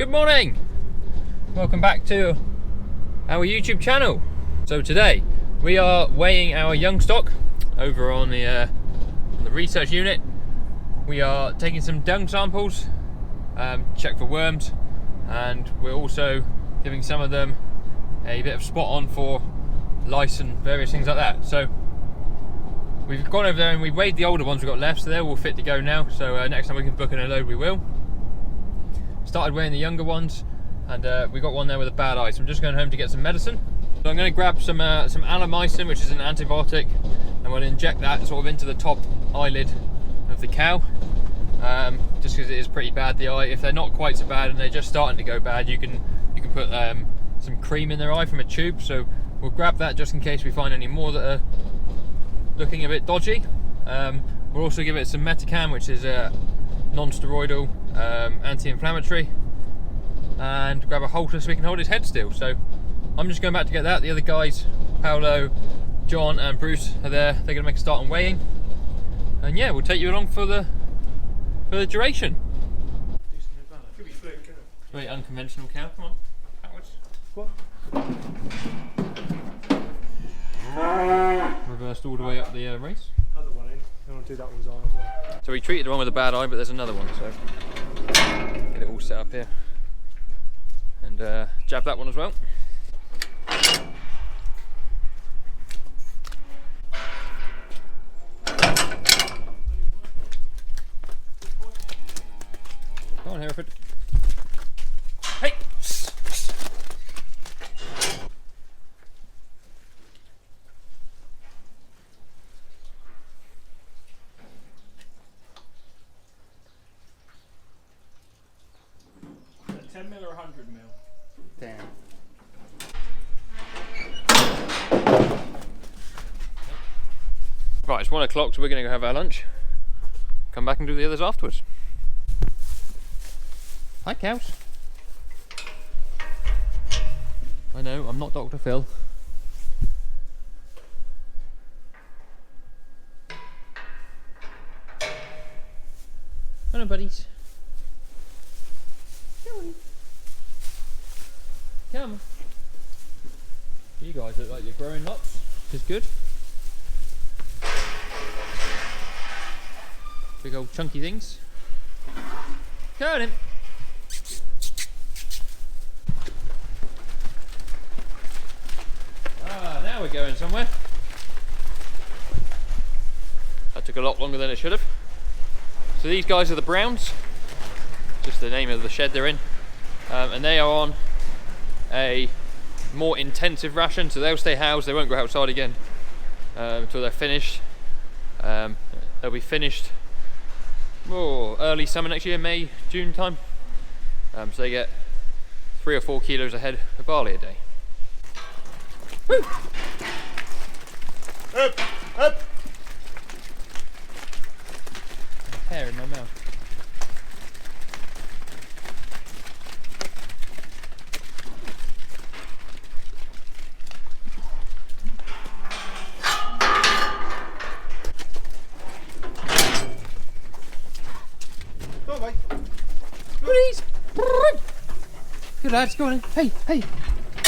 Good morning! Welcome back to our YouTube channel. So today we are weighing our young stock over on the research unit. We are taking some dung samples, check for worms, and we're also giving some of them a bit of spot on for lice and various things like that. So we've gone over there and we weighed the older ones we've got left, so they're all fit to go now. So next time we can book in a load, we will. Started weighing the younger ones, and we got one there with a bad eye, so I'm just going home to get some medicine. So I'm going to grab some Alleimycin, which is an antibiotic, and we'll inject that sort of into the top eyelid of the cow, just because it is pretty bad, the eye. If they're not quite so bad and they're just starting to go bad, you can put some cream in their eye from a tube. So we'll grab that just in case we find any more that are looking a bit dodgy. We'll also give it some Metacam, which is a non-steroidal anti-inflammatory, and grab a halter so we can hold his head still. So I'm just going back to get that. The other guys, Paolo, John and Bruce, are there. They're going to make a start on weighing, and yeah, we'll take you along for the duration. Very unconventional cow. Come on, backwards. What? Reversed all the way up the race. Another one in. I want to do that one's eye as well. So we treated the one with a bad eye, but there's another one, so get it all set up here. And jab that one as well. Come on, Hereford. Hey! Is that 10 mil or 100 mil? Damn. Right, it's 1 o'clock, so we're going to go have our lunch. Come back and do the others afterwards. Hi, cows. I know, I'm not Dr. Phil. Hello, buddies. Come. You guys look like you're growing lots, which is good. Big old chunky things. Go on. Ah, now we're going somewhere. That took a lot longer than it should have. So these guys are the Browns, just the name of the shed they're in, and they are on a more intensive ration, so they'll stay housed, they won't go outside again until they're finished. They'll be finished early summer next year, May, June time. So they get 3 or 4 kilos a head of barley a day. Woo! Up! Up! Hair in my mouth. Good lads, go on in. Hey, hey.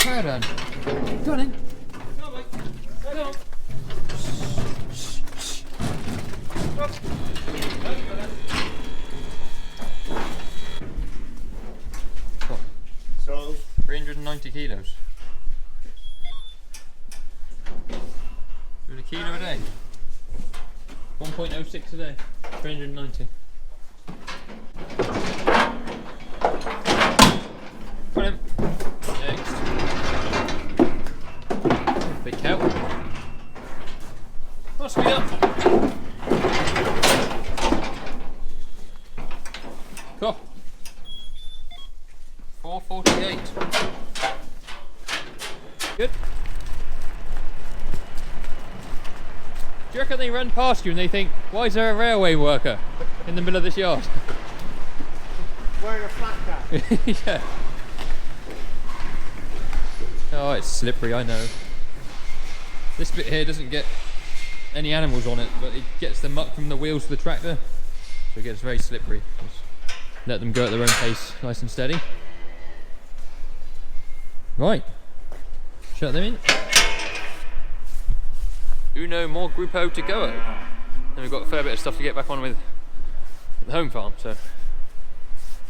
Well done. Go on in. Go on, mate. Go on. So 390 kilos. Do a kilo a day. 1.06 a day. 390. Come on in. Next. Big cow. Oh, speed up. Cool. 448. Good. Do you reckon they run past you and they think, why is there a railway worker in the middle of this yard? wearing a flat cap. Yeah. Oh, it's slippery, I know. This bit here doesn't get any animals on it, but it gets the muck from the wheels of the tractor, so it gets very slippery. Just let them go at their own pace, nice and steady. Right, shut them in. Uno more grupo to go. And we've got a fair bit of stuff to get back on with at the home farm, so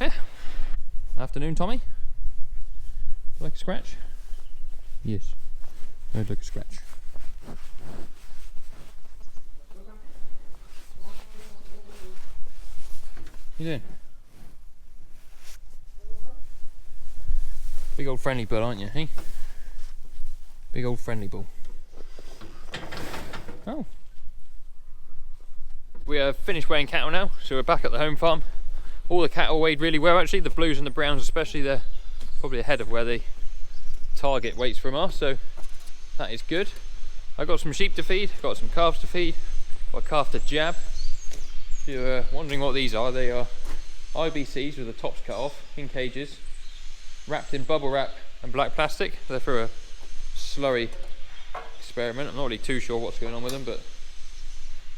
yeah. Afternoon, Tommy. Like a scratch? Yes, I'd like a scratch. What you doing? Big old friendly bull, aren't you, hey? Big old friendly bull. Oh. We have finished weighing cattle now, so we're back at the home farm. All the cattle weighed really well actually, the blues and the browns especially, they're probably ahead of where the target weights from are, so that is good. I've got some sheep to feed, got some calves to feed, got a calf to jab. If you're wondering what these are, they are IBCs with the tops cut off in cages, wrapped in bubble wrap and black plastic. They're for a slurry experiment. I'm not really too sure what's going on with them, but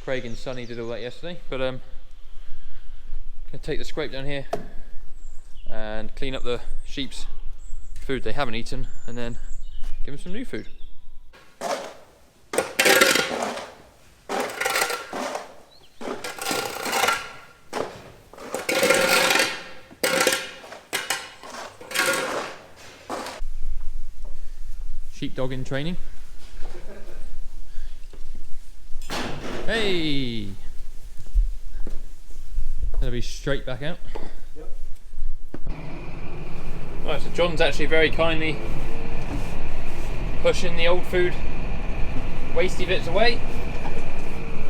Craig and Sonny did all that yesterday. But I'm going to take the scrape down here and clean up the sheep's food they haven't eaten, and then give them some new food. Sheepdog in training. Hey! Gonna be straight back out. Yep. Right, so John's actually very kindly pushing the old food wasty bits away,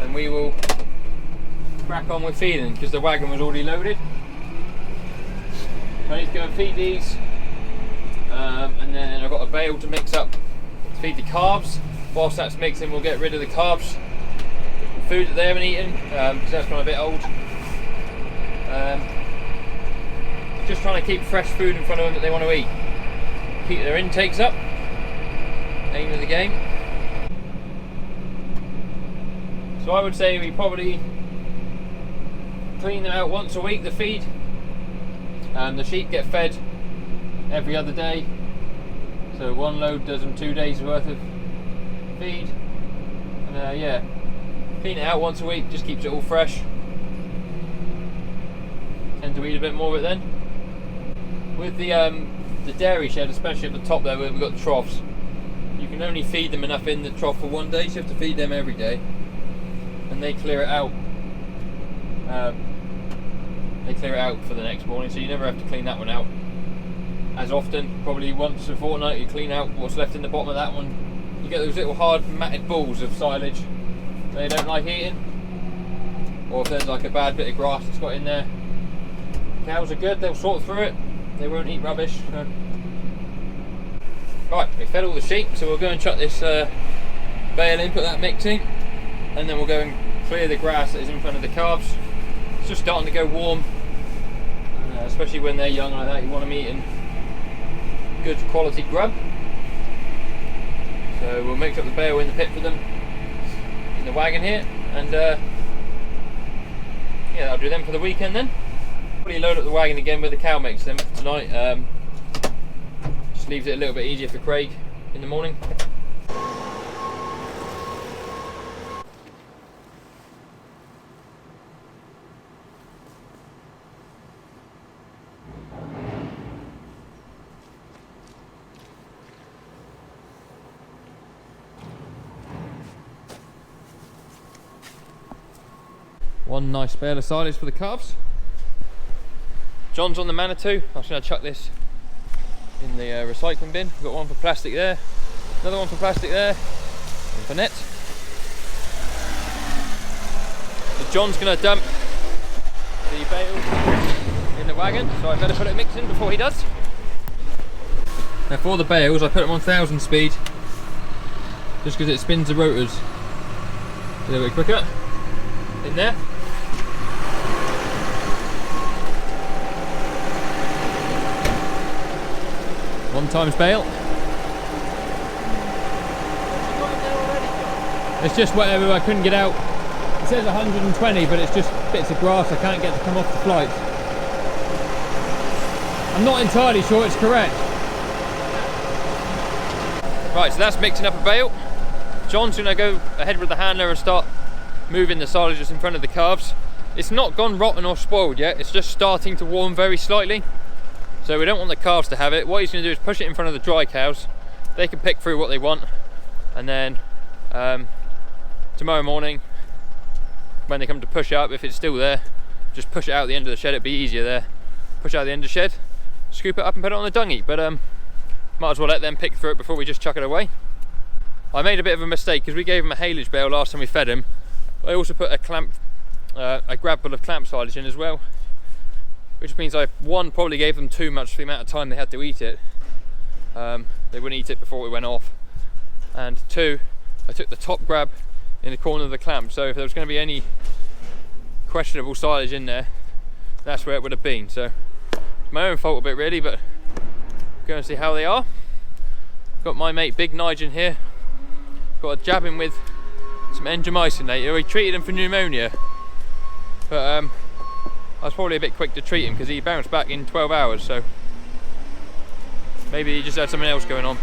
and we will crack on with feeding because the wagon was already loaded. I need to go and feed these, and then I've got a bale to mix up to feed the calves. Whilst that's mixing, we'll get rid of the calves food that they haven't eaten because that's gone a bit old. Just trying to keep fresh food in front of them that they want to eat. Keep their intakes up. Aim of the game. So I would say we probably clean them out once a week, the feed. The sheep get fed every other day. So one load does them 2 days worth of feed. And yeah, clean it out once a week, just keeps it all fresh. Tend to eat a bit more of it then. With the dairy shed, especially at the top there where we've got the troughs, you can only feed them enough in the trough for one day, so you have to feed them every day. And they clear it out. They clear it out for the next morning, so you never have to clean that one out as often. Probably once a fortnight you clean out what's left in the bottom of that one. You get those little hard matted balls of silage they don't like eating, or if there's like a bad bit of grass that's got in there. Cows are good, they'll sort through it, they won't eat rubbish. So. Right, we fed all the sheep, so we'll go and chuck this bale in, put that mix in, and then we'll go and clear the grass that is in front of the calves. It's just starting to go warm, especially when they're young like that. You want them eating good quality grub. So we'll mix up the bale in the pit for them in the wagon here, and yeah, that'll do them for the weekend then. Probably load up the wagon again with the cow mix then for tonight. Just leaves it a little bit easier for Craig in the morning. One nice bale of silage for the calves. John's on the Manitou. I'm just going to chuck this in the recycling bin. We've got one for plastic there, another one for plastic there, one for net. So John's going to dump the bales in the wagon, so I better put it mixing before he does. Now for the bales, I put them on 1000 speed, just because it spins the rotors a little bit quicker in there. One times bale. It's just whatever I couldn't get out. It says 120, but it's just bits of grass I can't get to come off the flight. I'm not entirely sure it's correct. Right, so that's mixing up a bale. John's gonna go ahead with the handler and start moving the silages in front of the calves. It's not gone rotten or spoiled yet, it's just starting to warm very slightly. So we don't want the calves to have it. What he's gonna do is push it in front of the dry cows. They can pick through what they want. And then tomorrow morning, when they come to push up, if it's still there, just push it out the end of the shed, it'd be easier there. Push out the end of the shed, scoop it up and put it on the dung heap. But might as well let them pick through it before we just chuck it away. I made a bit of a mistake because we gave him a haylage bale last time we fed him. I also put a grab full of clamp silage in as well, which means I, one, probably gave them too much for the amount of time they had to eat it. They wouldn't eat it before we went off. And two, I took the top grab in the corner of the clamp, so if there was going to be any questionable silage in there, that's where it would have been. So my own fault a bit really, but go and see how they are. Got my mate Big Nige in here. Got to jab him with some endomycin later. We treated him for pneumonia, but I was probably a bit quick to treat him because he bounced back in 12 hours, so maybe he just had something else going on.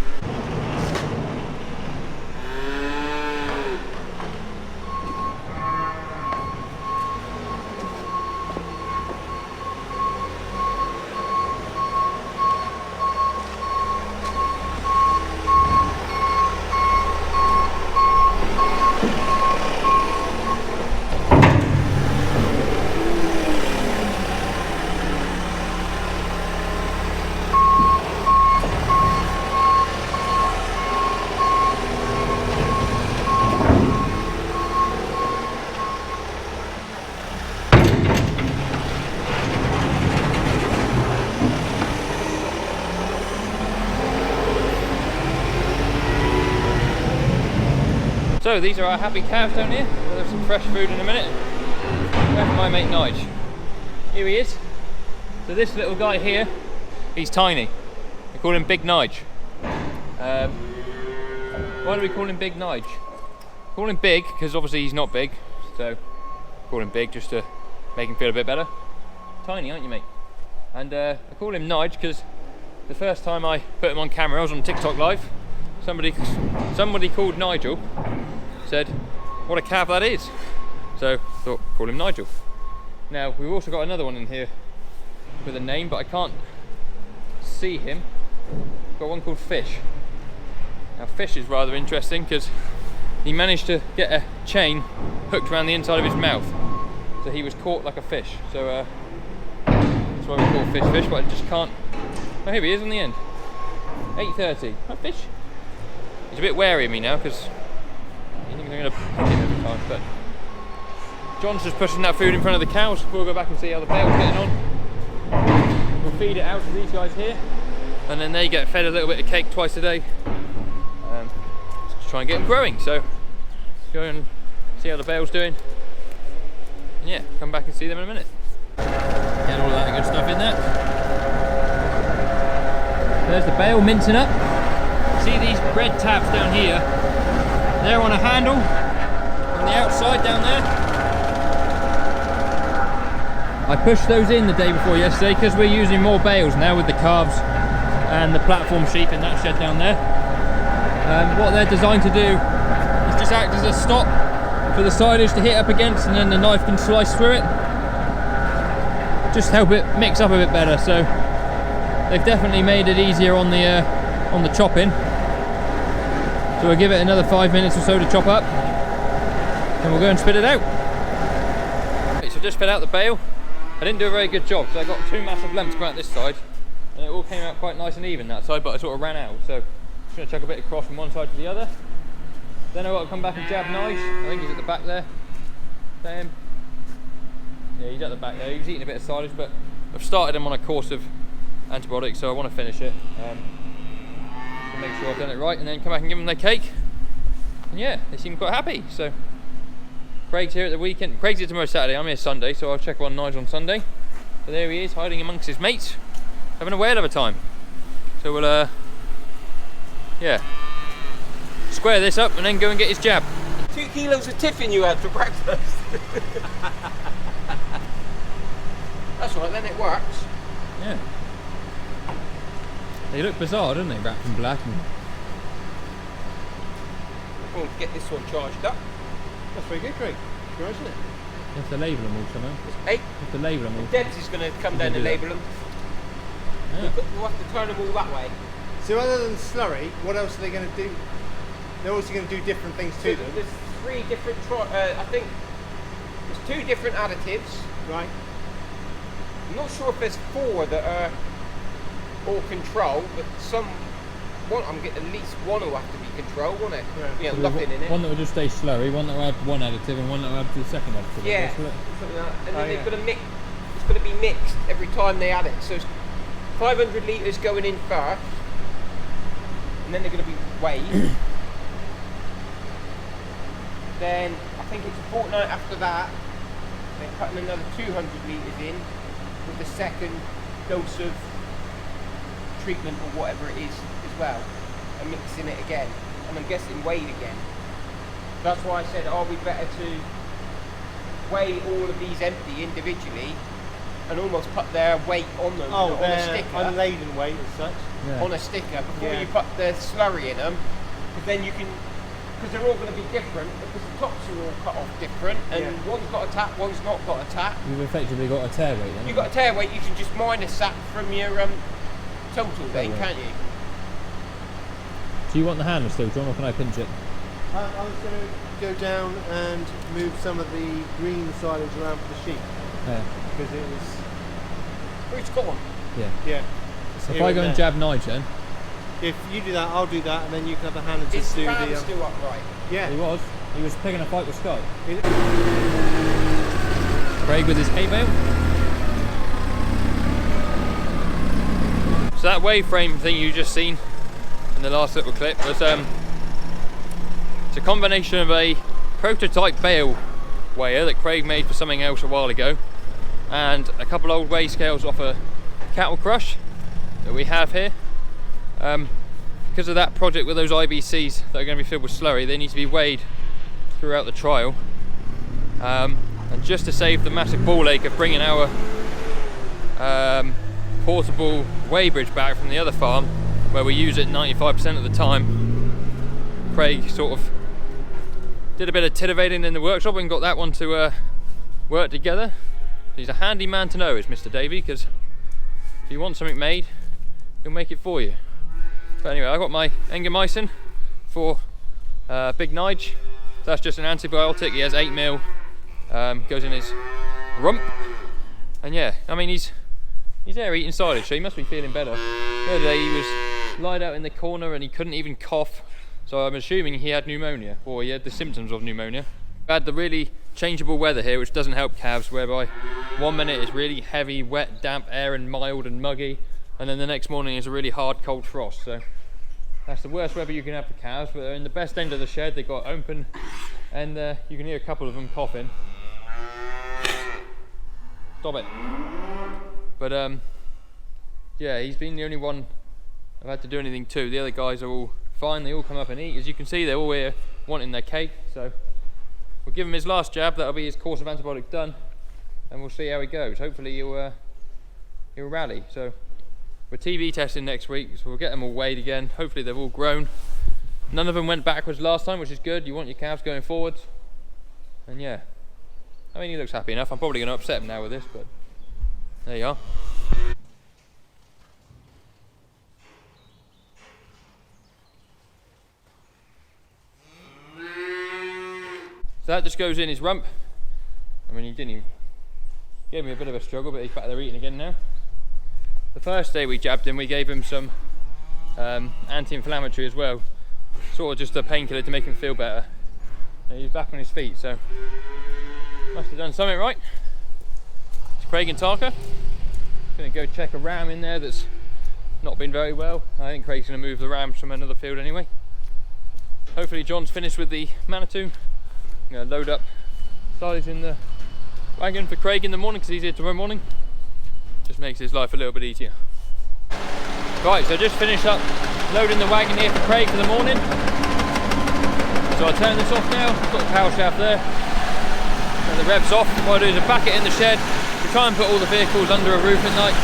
So these are our happy calves down here. We'll have some fresh food in a minute. Where's my mate Nige? Here he is. So this little guy here, he's tiny. We call him Big Nige. Why do we call him Big Nige? Call him Big because obviously he's not big, so call him Big just to make him feel a bit better. Tiny, aren't you, mate? And I call him Nige because the first time I put him on camera, I was on TikTok live. Somebody called Nigel said, "What a calf that is." So I thought, call him Nigel. Now we've also got another one in here with a name, but I can't see him. Got one called Fish. Now Fish is rather interesting because he managed to get a chain hooked around the inside of his mouth, so he was caught like a fish. So that's why we call Fish, but I just can't. Oh, here he is on the end. 8:30. Hi, Fish. He's a bit wary of me now because he thinks I'm going to pick him every time. But John's just pushing that food in front of the cows. We'll go back and see how the bale's getting on. We'll feed it out to these guys here, and then they get fed a little bit of cake twice a day. Just try and get them growing. So go and see how the bale's doing. And yeah, come back and see them in a minute. Get all that good stuff in there. There's the bale mincing up. See these bread tabs down here? They're on a handle on the outside down there. I pushed those in the day before yesterday because we're using more bales now with the calves and the platform sheep in that shed down there. What they're designed to do is just act as a stop for the silage to hit up against, and then the knife can slice through it. Just help it mix up a bit better. So they've definitely made it easier on the chopping. So we'll give it another 5 minutes or so to chop up, and we'll go and spit it out. Okay, so just spit out the bale. I didn't do a very good job because I got two massive lumps come out this side, and it all came out quite nice and even that side, but I sort of ran out. So I'm just going to chuck a bit across from one side to the other. Then I've got to come back and jab Nige. I think he's at the back there. Is that him? Yeah, he's at the back there. He's eating a bit of silage, but I've started him on a course of antibiotics, so I want to finish it. To make sure I've done it right, and then come back and give them their cake. And yeah, they seem quite happy. So Craig's here at the weekend. Craig's here tomorrow Saturday. I'm here Sunday, so I'll check on Nige on Sunday. So there he is, hiding amongst his mates, having a whale of a time. So we'll yeah, square this up and then go and get his jab. 2 kilos of tiffin you had for breakfast. That's right, then it works. Yeah. They look bizarre, don't they? Wrapped in black. And We'll get this one charged up. That's very good, Craig. Right, isn't it? You have to label them also, no? Hey, You have to label them all. Debs is going to come You down can and do that. label them. Yeah. We'll have to turn them all that way. So other than slurry, what else are they going to do? They're also going to do different things to them. There's 3 different, I think there's 2 different additives. Right. I'm not sure if there's 4 that are all control, but I'm getting at least one will have to be control, won't it? Yeah. Yeah, nothing in it. One that will just stay slurry, one that will add one additive, and one that will add the second additive. Yeah, That's what something like that. And then Oh, they've yeah. got to mix. It's got to be mixed every time they add it. So it's 500 litres going in first, and then they're going to be weighed. Then I think it's a fortnight after that, they're putting another 200 litres in with the second dose of treatment or whatever it is as well, and mixing it again. And I'm guessing weighed again. That's why I said, are we better to weigh all of these empty individually and almost put their weight on them Oh, on a they're sticker, unladen weight as such. Yeah. on a sticker before Yeah. you put the slurry in them, because then you can, because they're all going to be different, because the tops are all cut off different, and Yeah. one's got a tap, one's not got a tap. You've effectively got a tear weight then. You've got a tear weight, you can just minus that from your total then, weight. can't you? Do you want the handle still, John, or can I pinch it? I was going to go down and move some of the green silage around for the sheep Yeah. because it was, Oh, it's gone. Yeah. yeah. So if here I go and there. jab Nige then, If you do that, I'll do that, and then you can have the hand and Is just the do ram the. still upright? Yeah. he was picking a fight with Sky. It- Craig with his hay bale. So that wave frame thing you just seen in the last little clip was it's a combination of a prototype bale weigher that Craig made for something else a while ago, and a couple old weigh scales off a cattle crush that we have here. Because of that project with those IBCs that are going to be filled with slurry, they need to be weighed throughout the trial. And just to save the massive ball ache of bringing our portable weigh bridge back from the other farm, where we use it 95% of the time, Craig sort of did a bit of titivating in the workshop and got that one to work together. He's a handy man to know, is Mr. Davey, because if you want something made, he'll make it for you. But anyway, I got my engamycin for Big Nige. That's just an antibiotic. He has 8 mil, goes in his rump, and yeah, I mean he's there eating silage, so he must be feeling better. The other day he was lied out in the corner and he couldn't even cough, so I'm assuming he had pneumonia, or he had the symptoms of pneumonia. We had the really changeable weather here, which doesn't help calves, whereby 1 minute is really heavy, wet, damp air and mild and muggy, and then the next morning is a really hard, cold frost. So that's the worst weather you can have for calves, but they're in the best end of the shed. They've got open, and you can hear a couple of them coughing. Stop it. But yeah, he's been the only one I've had to do anything to. The other guys are all fine. They all come up and eat. As you can see, they're all here wanting their cake. So we'll give him his last jab. That'll be his course of antibiotics done, and we'll see how he goes. Hopefully he'll rally. So we're TV testing next week, so we'll get them all weighed again. Hopefully they've all grown. None of them went backwards last time, which is good. You want your calves going forwards. And yeah, I mean, he looks happy enough. I'm probably going to upset him now with this, but there you are. So that just goes in his rump. I mean, he didn't even, gave me a bit of a struggle, but he's back there eating again now. The first day we jabbed him, we gave him some anti-inflammatory as well, sort of just a painkiller to make him feel better. And he's back on his feet, so must have done something right. It's Craig and Tarka. Gonna go check a ram in there that's not been very well. I think Craig's gonna move the rams from another field anyway. Hopefully John's finished with the Manitou. I'm gonna load up silage in the wagon for Craig in the morning, because he's here tomorrow morning. Just makes his life a little bit easier. Right, so just finished up loading the wagon here for Craig for the morning. So I'll turn this off now. Got the power shaft there. And the revs off. What I'll do is I'll back it in the shed. We try and put all the vehicles under a roof at night,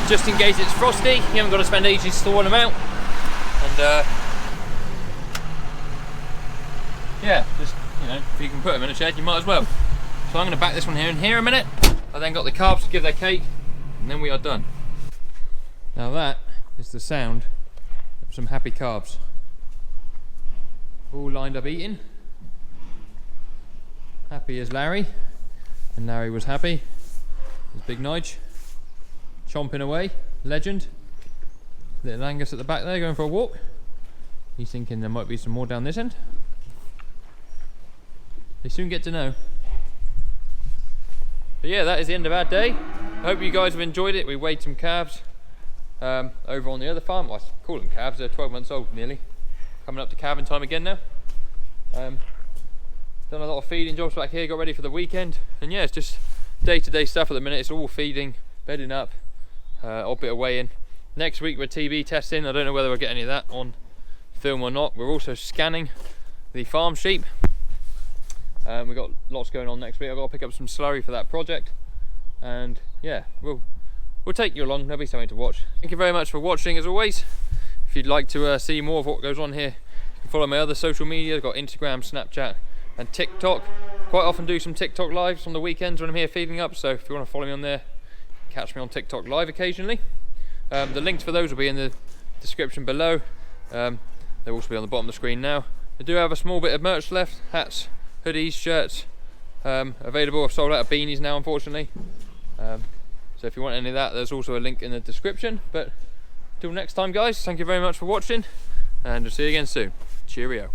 just in case it's frosty. You haven't got to spend ages storing them out. And yeah, just, you know, if you can put them in a shed, you might as well. So I'm going to back this one here in here a minute. I then got the calves to give their cake, and then we are done. Now that is the sound of some happy calves. All lined up eating. Happy as Larry, and Larry was happy. There's big Nige, chomping away, legend. Little Angus at the back there going for a walk. He's thinking there might be some more down this end. They soon get to know. But yeah, that is the end of our day. I hope you guys have enjoyed it. We weighed some calves over on the other farm. Well, I call them calves, they're 12 months old nearly. Coming up to calving time again now. Done a lot of feeding jobs back here, got ready for the weekend. And yeah, it's just day-to-day stuff at the minute. It's all feeding, bedding up, a bit of weighing. Next week we're TB testing. I don't know whether we'll get any of that on film or not. We're also scanning the farm sheep. We've got lots going on next week. I've got to pick up some slurry for that project. And yeah, we'll take you along. There'll be something to watch. Thank you very much for watching as always. If you'd like to see more of what goes on here, you can follow my other social media. I've got Instagram, Snapchat and TikTok. Quite often do some TikTok lives on the weekends when I'm here feeding up, so if you want to follow me on there, catch me on TikTok live occasionally. The links for those will be in the description below. They'll also be on the bottom of the screen now. I do have a small bit of merch left, hats, hoodies, shirts available. I've sold out of beanies now, unfortunately. So if you want any of that, there's also a link in the description. But till next time guys, thank you very much for watching, and we'll see you again soon. Cheerio.